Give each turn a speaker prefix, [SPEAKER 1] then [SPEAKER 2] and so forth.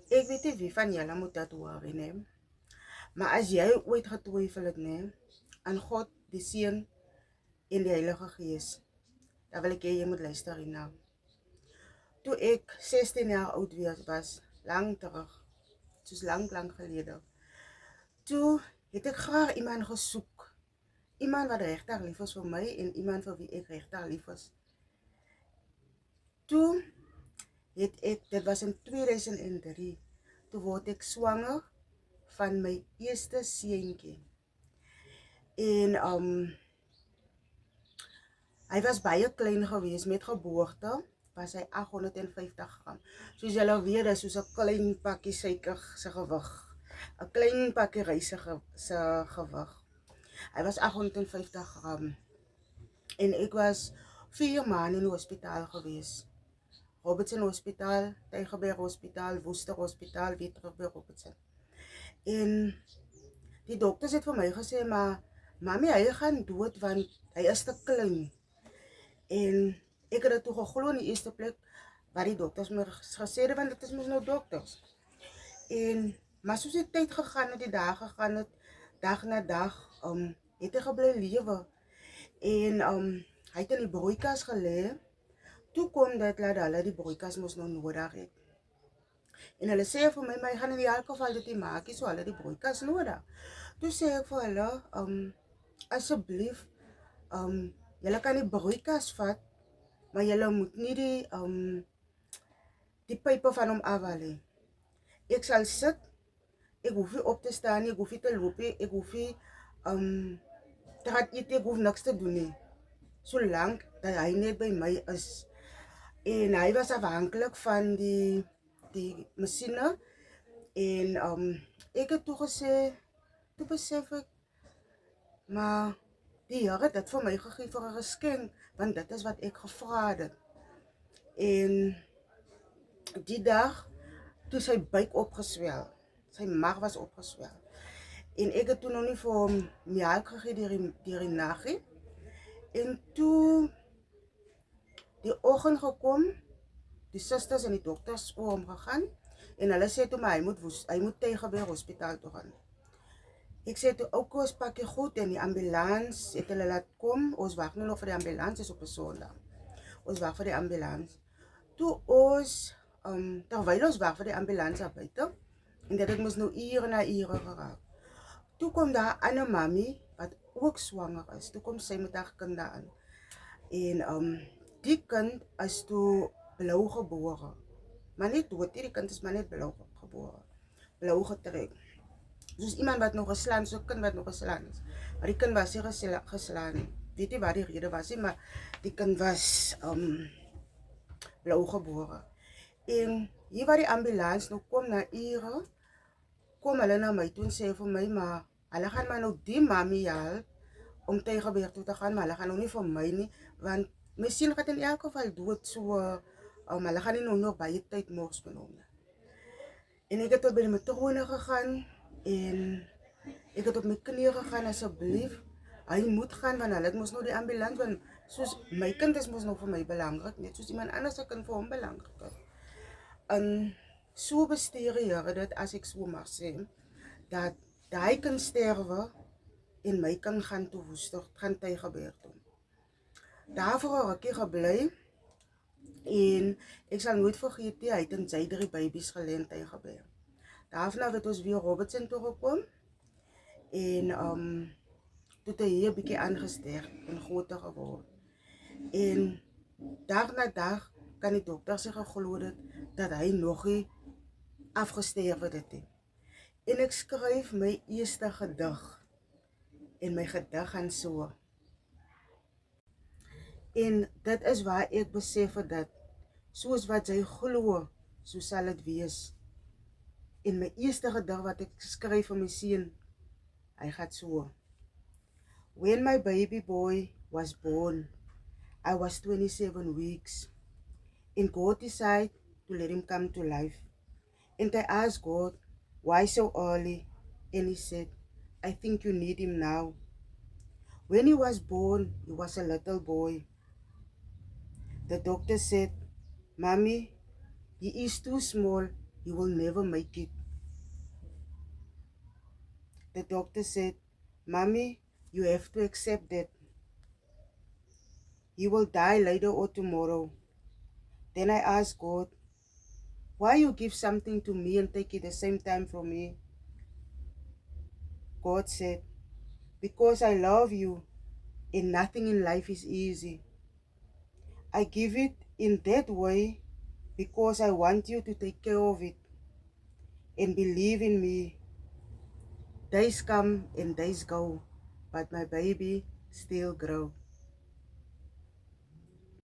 [SPEAKER 1] Ek weet nie wie van julle moet dat hoor nie, maar as jy ooit getwyfel het aan God, die Seun en die Heilige Gees, dan wil ek hê jy moet luister hierna. Toe ek 16 jaar oud was, lang terug, soos lang gelede, toe het ek graag iemand gesoek, iemand wat regtig lief is vir my en iemand vir wie ek regtig lief is. Toe het ek, dit was in 2003, toe word ek swanger van my eerste seentjie. En hy was baie klein geweest, met geboorte was hy 850 gram. Soos julle weet, dis soos 'n klein pakkie suiker se gewig. 'n Klein pakkie rys se gewig. Hy was 850 gram. En ek was 4 maande in die hospitaal geweest. Robertson Hospitaal, Tygerberg Hospitaal, Worcester Hospitaal, weer terug by Robertson. En die dokters het vir my gesê, maar mami, hy gaan dood want hy is te klein. En ek het dit toe geglo in die eerste plek wat die dokters my gesê het, want dit is mos nou dokters. Maar soos die tyd gegaan het, die dae gegaan het, dag na dag, het hy gebly lewe. En hy het in die broeikas gelê. Toe kom dit dat hulle die broeikas mos nou nodig het. En hulle sê vir my, maar hy gaan in elk geval dit nie maak nie, so hulle die broeikas nodig. Toe sê ek vir hulle, asseblief, julle kan die broeikas vat, maar julle moet nie die pype van hom afhaal nie. Ek sal sit, ek hoef nie op te staan nie, ek hoef nie te loop nie, ek hoef nie te gaan eet, ek hoef niks te doen nie. Solank dat hy net by my is. En hy was afhanklik van die masjiene. En ek het toe gesê, toe besef ek, maar die Here het dit vir my gegee vir 'n geskenk, want dit is wat ek gevra het. En die dag, toe sy buik opgeswel, sy maag was opgeswel. En ek het toe nog nie vir hom melk gegee deur die nag nie. En toe die oggend gekom, die susters en die dokters oor hom gegaan, en hulle sê toe maar hy moet Tygerberg Hospitaal toe gaan. Ek sê toe, ons pakkie goed, en die ambulans het hulle laat kom, ons wag nou nog vir die ambulans, is op 'n Sondag. Ons wag vir die ambulans. Toe ons, terwyl ons wag vir die ambulans daar buite, en dit het mos nou ure na ure geraak. Toe kom daar 'n ander mami, wat ook swanger is, toe kom sy met haar kind daar aan. En die kind is toe blou gebore. Maar nie dood, die kind is maar net blou gebore. Blou getrek. Soos iemand wat nog geslaan, so 'n kind wat nog geslaan is. Maar die kind was nie geslaan nie. Weet nie wat die rede was nie, maar die kind was blou gebore. En hier waar die ambulans nou kom na ure, kom hulle na my toe en sê vir my, maar hulle gaan maar nou die mami help om Tygerberg toe te gaan, maar hulle gaan nou nie vir my nie, want my seun gaan in elk geval dood, so hulle gaan nie nou nog baie tyd mors met hom. En ek het tot by die matrone gegaan, en ek het op my knieë gegaan, asseblief, hy moet gaan, want hulle het mos nou die ambulans, want soos my kind is mos nou vir my belangrik, net soos iemand anders se kind vir hom belangrik is. En so bestuur die Here dit, as ek so mag sê, dat hy kan sterwe en my kan gaan toe Woester, gaan Tygerberg toe. Daarvoor 'n rukkie gebly, en ek sal nooit vergeet nie, hy het in sy 3 babies gelê in Tygerberg. Daarna het ons weer Robertson toe gekom, en toe het hy hier 'n bietjie aangesterk en groter geword. En dag na dag kan die dokter sy geglo het dat hy nog nie afgesterf het nie. En ek skryf my eerste gedig, en my gedig gaan so. En dit is waar ek besef het dat, soos wat sy glo, so sal dit wees. En my eerste gedig wat ek skryf vir my seun, hy gaan so. When my baby boy was born, I was 27 weeks, and God decided to let him come to life. And I asked God, why so early? And he said, I think you need him now. When he was born, he was a little boy. The doctor said, Mommy, he is too small. you will never make it. The doctor said, Mommy, you have to accept that you will die later or tomorrow. Then I asked God, why you give something to me and take it the same time from me? God said, because I love you and nothing in life is easy. I give it in that way because I want you to take care of it and believe in me. Days come and days go, but my baby still grow.